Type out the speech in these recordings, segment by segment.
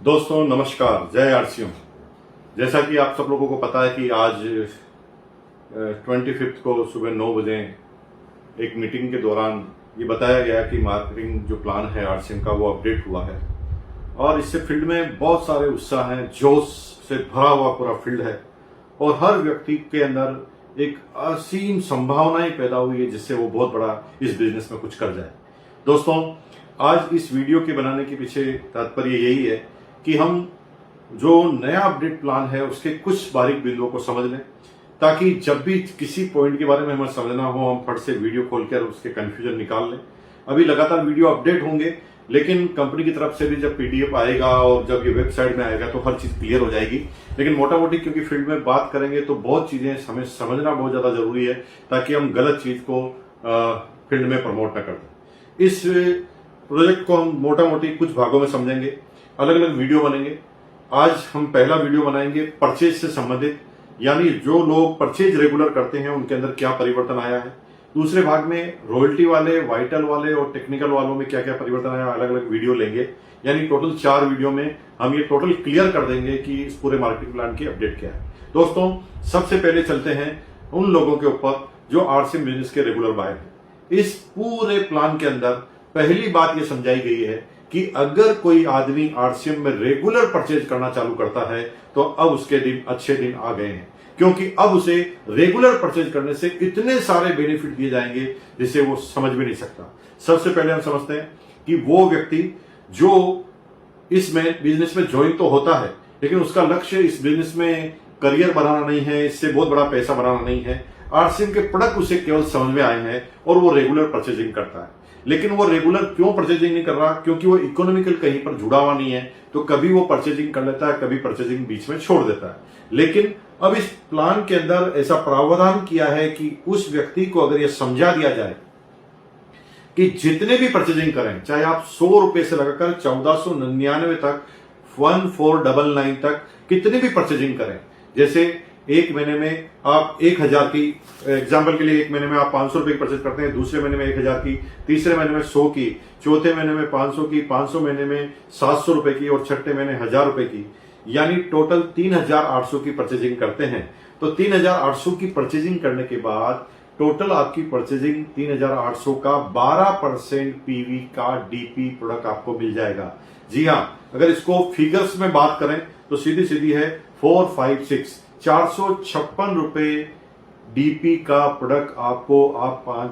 दोस्तों नमस्कार, जय आरसीएम। जैसा कि आप सब लोगों को पता है कि आज 25 को सुबह 9 बजे एक मीटिंग के दौरान ये बताया गया कि मार्केटिंग जो प्लान है आरसीएम का वो अपडेट हुआ है और इससे फील्ड में बहुत सारे उत्साह हैं, जोश से भरा हुआ पूरा फील्ड है और हर व्यक्ति के अंदर एक असीम संभावनाएं पैदा हुई है जिससे वो बहुत बड़ा इस बिजनेस में कुछ कर जाए। दोस्तों, आज इस वीडियो के बनाने के पीछे तात्पर्य यही है कि हम जो नया अपडेट प्लान है उसके कुछ बारीक बिंदुओं को समझ लें, ताकि जब भी किसी पॉइंट के बारे में हमें समझना हो हम फट से वीडियो खोलकर उसके कंफ्यूजन निकाल लें। अभी लगातार वीडियो अपडेट होंगे, लेकिन कंपनी की तरफ से भी जब पीडीएफ आएगा और जब ये वेबसाइट में आएगा तो हर चीज क्लियर हो जाएगी। लेकिन मोटा मोटी क्योंकि फील्ड में बात करेंगे तो बहुत चीजें हमें समझना बहुत ज्यादा जरूरी है, ताकि हम गलत चीज को फील्ड में प्रमोट न कर दें। इस प्रोजेक्ट को हम मोटा मोटी कुछ भागों में समझेंगे, अलग अलग वीडियो बनेंगे। आज हम पहला वीडियो बनाएंगे परचेज से संबंधित, यानी जो लोग परचेज रेगुलर करते हैं उनके अंदर क्या परिवर्तन आया है। दूसरे भाग में रॉयल्टी वाले, वाइटल वाले और टेक्निकल वालों में क्या क्या परिवर्तन आया, अलग अलग वीडियो लेंगे। यानी टोटल 4 वीडियो में हम ये टोटल क्लियर कर देंगे कि इस पूरे मार्केटिंग प्लान की अपडेट क्या है। दोस्तों, सबसे पहले चलते हैं उन लोगों के ऊपर जो आरसीएम बिजनेस के रेगुलर बायर हैं। इस पूरे प्लान के अंदर पहली बात यह समझाई गई है कि अगर कोई आदमी आरसीएम में रेगुलर परचेज करना चालू करता है तो अब उसके दिन अच्छे दिन आ गए हैं, क्योंकि अब उसे रेगुलर परचेज करने से इतने सारे बेनिफिट दिए जाएंगे जिसे वो समझ भी नहीं सकता। सबसे पहले हम समझते हैं कि वो व्यक्ति जो इसमें बिजनेस में ज्वाइन तो होता है, लेकिन उसका लक्ष्य इस बिजनेस में करियर बनाना नहीं है, इससे बहुत बड़ा पैसा बनाना नहीं है। आरसीएम के प्रोडक्ट उसे केवल समझ में आए हैं और वो रेगुलर परचेजिंग करता है। लेकिन वो रेगुलर क्यों परचेजिंग नहीं कर रहा? क्योंकि वो इकोनॉमिकल कहीं पर जुड़ा हुआ नहीं है, तो कभी वो परचेजिंग कर लेता है, कभी परचेजिंग बीच में छोड़ देता है। लेकिन अब इस प्लान के अंदर ऐसा प्रावधान किया है कि उस व्यक्ति को अगर यह समझा दिया जाए कि जितने भी परचेजिंग करें, चाहे आप 100 रुपए से लगाकर 1499 तक, 1499 तक कितनी भी परचेजिंग करें, जैसे एक महीने में आप 1000 की, एग्जाम्पल के लिए एक महीने में आप 500 रुपए की परचेज करते हैं, दूसरे महीने में 1000 की, तीसरे महीने में 100 की, चौथे महीने में 500 की, 500 महीने में 700 रुपए की और छठे महीने 1000 रुपए की, यानी टोटल 3800 की परचेजिंग करते हैं। तो 3800 की परचेजिंग करने के बाद टोटल आपकी परचेजिंग 3800 का 12% पीवी का डीपी प्रोडक्ट आपको मिल जाएगा। जी हाँ, अगर इसको फिगर्स में बात करें तो सीधी सीधी है 456 रुपए डीपी का प्रोडक्ट आपको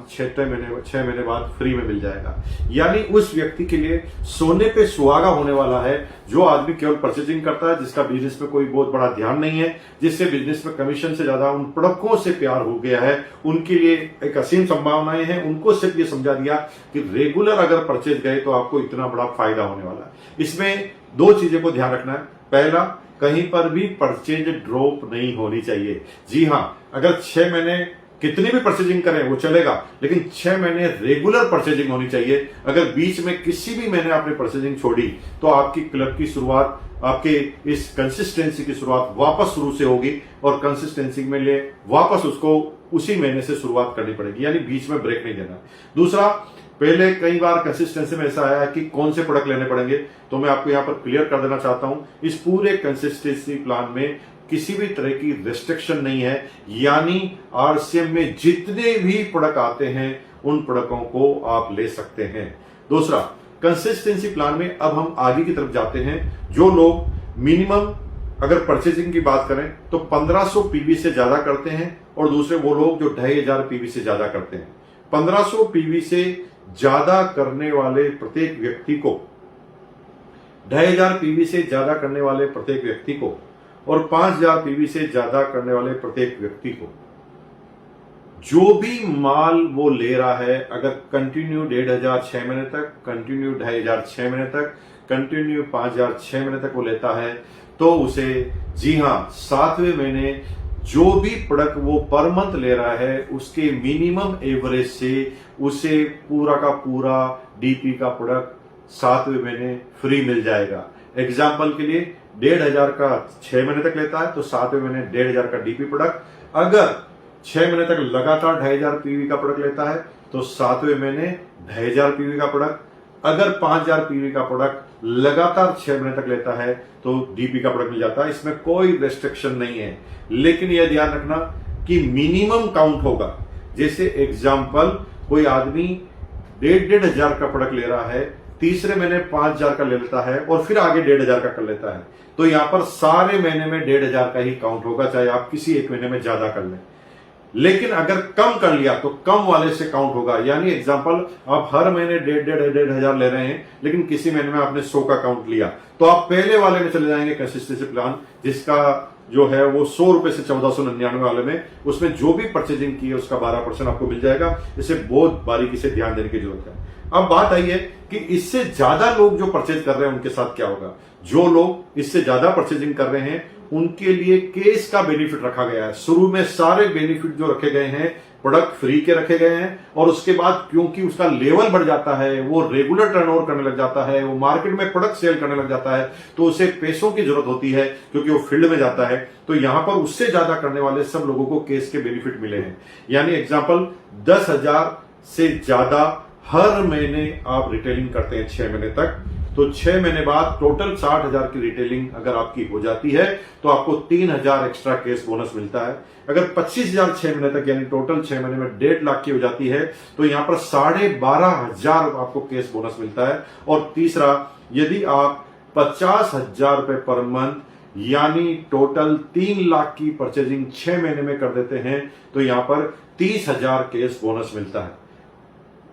6 महीने बाद फ्री में मिल जाएगा। यानी उस व्यक्ति के लिए सोने पे सुहागा होने वाला है जो आदमी केवल परचेजिंग करता है, जिसका बिजनेस में कोई बहुत बड़ा ध्यान नहीं है, जिससे बिजनेस में कमीशन से ज्यादा उन प्रोडक्टों से प्यार हो गया है। उनके लिए एक असीम संभावनाएं हैं। उनको सिर्फ ये समझा दिया कि रेगुलर अगर परचेज गए तो आपको इतना बड़ा फायदा होने वाला है। इसमें 2 चीजें को ध्यान रखना है। पहला, कहीं पर भी परचेज ड्रॉप नहीं होनी चाहिए। जी हां, अगर 6 महीने कितनी भी परचेजिंग करें वो चलेगा, लेकिन 6 महीने रेगुलर परचेजिंग होनी चाहिए। अगर बीच में किसी भी महीने आपने परचेजिंग छोड़ी तो आपकी क्लब की शुरुआत, आपके इस कंसिस्टेंसी की शुरुआत वापस शुरू से होगी और कंसिस्टेंसी में लिए वापस उसको उसी महीने से शुरुआत करनी पड़ेगी, यानी बीच में ब्रेक नहीं देना। दूसरा, पहले कई बार कंसिस्टेंसी में ऐसा आया है कि कौन से प्रोडक्ट लेने पड़ेंगे, तो मैं आपको यहां पर क्लियर कर देना चाहता हूं, इस पूरे कंसिस्टेंसी प्लान में किसी भी तरह की रेस्ट्रिक्शन नहीं है। यानी आरसीएम में जितने भी प्रोडक्ट आते हैं उन प्रोडक्टों को आप ले सकते हैं। दूसरा, कंसिस्टेंसी प्लान में अब हम आगे की तरफ जाते हैं। जो लोग मिनिमम अगर परचेजिंग की बात करें तो 1500 पीवी से ज्यादा करते हैं और दूसरे वो लोग जो 2500 पीवी से ज्यादा करते हैं। 1500 पीवी से ज्यादा करने वाले प्रत्येक व्यक्ति को, 2500 पीवी से ज्यादा करने वाले प्रत्येक व्यक्ति को और 5000 पीवी से ज्यादा करने वाले प्रत्येक व्यक्ति को जो भी माल वो ले रहा है, अगर कंटिन्यू 1500 6 महीने तक, कंटिन्यू 2500 6 महीने तक, कंटिन्यू 5000 6 महीने तक वो लेता है, तो उसे, जी हां, 7वें महीने जो भी प्रोडक्ट वो पर मंथ ले रहा है उसके मिनिमम एवरेज से उसे पूरा का पूरा डीपी का प्रोडक्ट 7वें महीने फ्री मिल जाएगा। एग्जाम्पल के लिए 1500 का 6 महीने तक लेता है तो 7वें महीने 1500 का डीपी प्रोडक्ट। अगर 6 महीने तक लगातार 2500 पीवी का प्रोडक्ट लेता है तो 7वें महीने 2500 पीवी का प्रोडक्ट। अगर 5000 पीवी का प्रोडक्ट लगातार 6 महीने तक लेता है तो डीपी का प्रोडक्ट मिल जाता है। इसमें कोई रेस्ट्रिक्शन नहीं है, लेकिन यह ध्यान रखना कि मिनिमम काउंट होगा। जैसे एग्जाम्पल, कोई आदमी 1,500 का प्रोडक्ट ले रहा है, तीसरे महीने 5,000 का ले लेता है और फिर आगे 1,500 का कर लेता है, तो यहां पर सारे महीने में 1,500 का ही काउंट होगा, चाहे आप किसी एक महीने में ज्यादा कर लें। लेकिन अगर कम कर लिया तो कम वाले से काउंट होगा। यानी एग्जांपल, आप हर महीने 1,500 ले रहे हैं, लेकिन किसी महीने में आपने 100 का काउंट लिया, तो आप पहले वाले में चले जाएंगे कंसिस्टेंसी प्लान, जिसका जो है वो 100 रुपए से 1499 वाले में, उसमें जो भी परचेजिंग की है उसका 12% आपको मिल जाएगा। इसे बहुत बारीकी से ध्यान देने की जरूरत है। अब बात आई है कि इससे ज्यादा लोग जो परचेज कर रहे हैं उनके साथ क्या होगा। जो लोग इससे ज्यादा परचेजिंग कर रहे हैं उनके लिए केस का बेनिफिट रखा गया है। शुरू में सारे बेनिफिट जो रखे गए हैं प्रोडक्ट फ्री के रखे गए हैं, और उसके बाद क्योंकि उसका लेवल बढ़ जाता है, वो रेगुलर टर्नओवर करने लग जाता है, वो मार्केट में प्रोडक्ट सेल करने लग जाता है, तो उसे पैसों की जरूरत होती है क्योंकि वो फील्ड में जाता है। तो यहां पर उससे ज्यादा करने वाले सब लोगों को केस के बेनिफिट मिले हैं। यानी एग्जाम्पल, 10,000 से ज्यादा हर महीने आप रिटेलिंग करते हैं 6 महीने तक, तो 6 महीने बाद टोटल 60,000 की रिटेलिंग अगर आपकी हो जाती है तो आपको 3,000 एक्स्ट्रा केस बोनस मिलता है। अगर 25,000 6 महीने तक, यानी टोटल 6 महीने में 1.5 लाख की हो जाती है, तो यहां पर 12,500 आपको केस बोनस मिलता है। और तीसरा, यदि आप 50,000 रुपए पर मंथ यानी टोटल 3 लाख की परचेजिंग 6 महीने में कर देते हैं, तो यहां पर 30,000 केस बोनस मिलता है।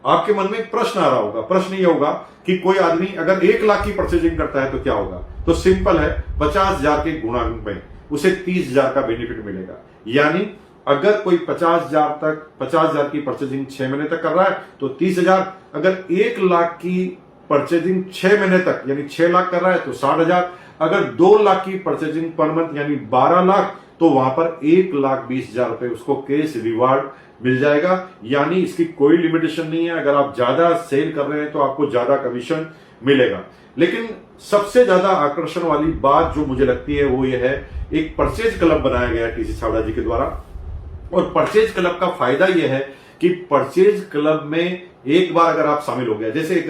आपके मन में एक प्रश्न आ रहा होगा, प्रश्न ये होगा कि कोई आदमी अगर 1 लाख की परचेजिंग करता है तो क्या होगा। तो सिंपल है, 50,000 के गुणा में उसे 30,000 का बेनिफिट मिलेगा। यानी अगर कोई 50,000 की परचेजिंग 6 महीने तक कर रहा है तो 30,000, अगर 1 लाख की परचेजिंग 6 महीने तक यानी 6 लाख कर रहा है तो 60,000, अगर 2 लाख की परचेजिंग पर मंथ यानी 12 लाख, तो वहां पर 1,20,000 रुपए उसको केस रिवार्ड मिल जाएगा। यानी इसकी कोई लिमिटेशन नहीं है। अगर आप ज्यादा सेल कर रहे हैं तो आपको ज्यादा कमीशन मिलेगा। लेकिन सबसे ज्यादा आकर्षण वाली बात जो मुझे लगती है वो ये है, एक परचेज क्लब बनाया गया है टीसी छाबड़ा जी के द्वारा, और परचेज क्लब का फायदा यह है कि परचेज क्लब में एक बार अगर आप शामिल हो गया, जैसे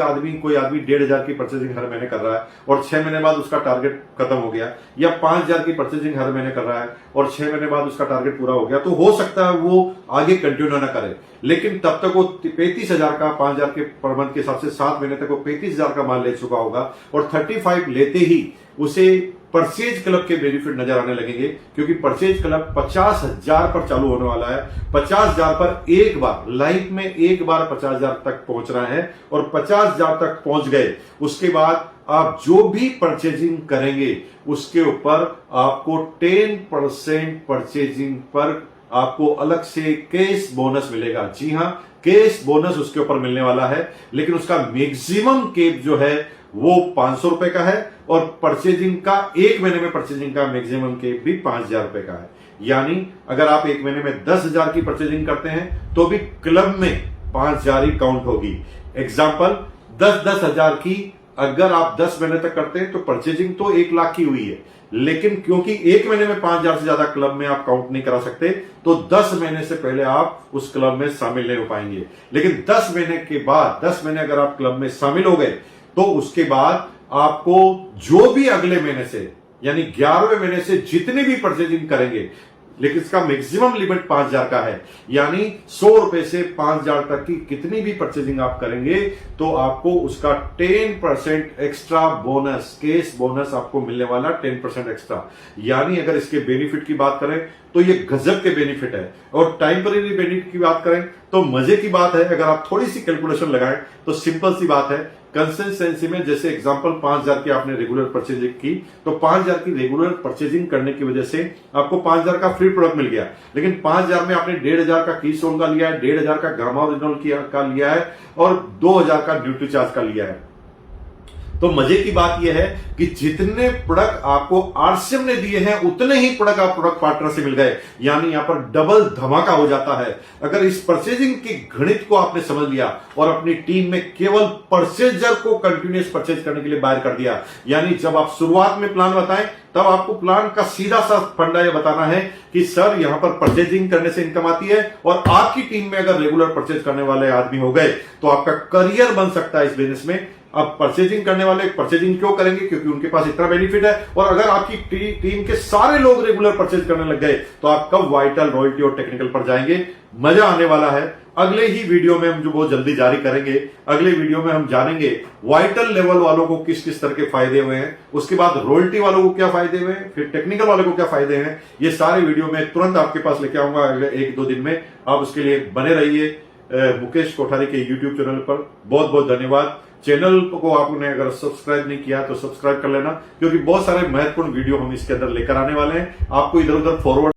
कोई आदमी 1,500 की परचेजिंग हर महीने कर रहा है और 6 महीने बाद उसका टारगेट खत्म हो गया, या 5,000 की परचेजिंग हर महीने कर रहा है और 6 महीने बाद उसका टारगेट पूरा हो गया, तो हो सकता है वो आगे कंटिन्यू ना करे, लेकिन तब तक वो 35,000 का 5,000 के पर मंथ के हिसाब से 7 महीने तक वो 35,000 का माल ले चुका होगा, और 35 लेते ही उसे परचेज क्लब के बेनिफिट नजर आने लगेंगे, क्योंकि परचेज क्लब 50,000 पर चालू होने वाला है। 50,000 पर एक बार लाइफ में एक बार 50,000 तक पहुंचना है, और 50,000 तक पहुंच गए उसके बाद आप जो भी परचेजिंग करेंगे उसके ऊपर आपको 10% परचेजिंग पर आपको अलग से केस बोनस मिलेगा। जी हां, केस बोनस उसके ऊपर मिलने वाला है, लेकिन उसका मैक्सिमम केप जो है वो 500 रुपए का है, और परचेजिंग का 1 महीने में परचेजिंग का मैक्सिमम केप भी 5,000 रुपए का है। यानी अगर आप 1 महीने में 10,000 की परचेजिंग करते हैं तो भी क्लब में 5,000 ही काउंट होगी। एग्जाम्पल, 10,000 की अगर आप 10 महीने तक करते हैं तो परचेजिंग तो 1 लाख की हुई है, लेकिन क्योंकि 1 महीने में 5,000 से ज्यादा क्लब में आप काउंट नहीं करा सकते, तो 10 महीने से पहले आप उस क्लब में शामिल नहीं हो पाएंगे। लेकिन 10 महीने के बाद, 10 महीने अगर आप क्लब में शामिल हो गए तो उसके बाद आपको जो भी अगले महीने से यानी 11वें महीने से जितनी भी परचेजिंग करेंगे, लेकिन इसका मैक्सिमम लिमिट 5,000 का है, यानी 100 रुपए से 5,000 तक की कितनी भी परचेजिंग आप करेंगे तो आपको उसका 10% एक्स्ट्रा बोनस, केस बोनस आपको मिलने वाला 10% एक्स्ट्रा। यानी अगर इसके बेनिफिट की बात करें तो ये गजब के बेनिफिट है। और टाइमपरेरी बेनिफिट की बात करें तो मजे की बात है, अगर आप थोड़ी सी कैलकुलेशन लगाएं तो सिंपल सी बात है, कंसिस्टेंसी में जैसे एग्जांपल 5,000 की आपने रेगुलर परचेजिंग की, तो 5,000 की रेगुलर परचेजिंग करने की वजह से आपको 5,000 का फ्री प्रोडक्ट मिल गया, लेकिन 5,000 में आपने 1,500 का कीस्टोन का लिया है, 1,500 का गामा ओरिजिनल का लिया है, और 2,000 का ड्यूटी चार्ज का लिया है। तो मजे की बात यह है कि जितने प्रोडक्ट आपको आरसीएम ने दिए हैं उतने ही प्रोडक्ट आप प्रोडक्ट पार्टनर से मिल गए, यानी यहां पर डबल धमाका हो जाता है। अगर इस परचेजिंग की गणित को आपने समझ लिया और अपनी टीम में केवल परचेजर को कंटिन्यूस परचेज करने के लिए बाहर कर दिया, यानी जब आप शुरुआत में प्लान बताएं तब आपको प्लान का सीधा सा फंडा यह बताना है कि सर यहां पर परचेजिंग करने से इनकम आती है, और आपकी टीम में अगर रेगुलर परचेज करने वाले आदमी हो गए तो आपका करियर बन सकता है इस बिजनेस में। अब परचेजिंग करने वाले परचेजिंग क्यों करेंगे, क्योंकि उनके पास इतना बेनिफिट है। और अगर आपकी टीम के सारे लोग रेगुलर परचेज करने लग गए तो आप कब वाइटल, रॉयल्टी और टेक्निकल पर जाएंगे। मजा आने वाला है। अगले ही वीडियो में हम जो बहुत जल्दी जारी करेंगे, अगले वीडियो में हम जानेंगे वाइटल लेवल वालों को किस किस तरह के फायदे हुए हैं, उसके बाद रॉयल्टी वालों को क्या फायदे हुए हैं, फिर टेक्निकल वालों को क्या फायदे हैं। ये सारे वीडियो में तुरंत आपके पास लेके आऊंगा अगले 1-2 दिन में। आप उसके लिए बने रहिए मुकेश कोठारी के यूट्यूब चैनल पर। बहुत बहुत धन्यवाद। चैनल को आपने अगर सब्सक्राइब नहीं किया तो सब्सक्राइब कर लेना, क्योंकि बहुत सारे महत्वपूर्ण वीडियो हम इसके अंदर लेकर आने वाले हैं। आपको इधर उधर फॉरवर्ड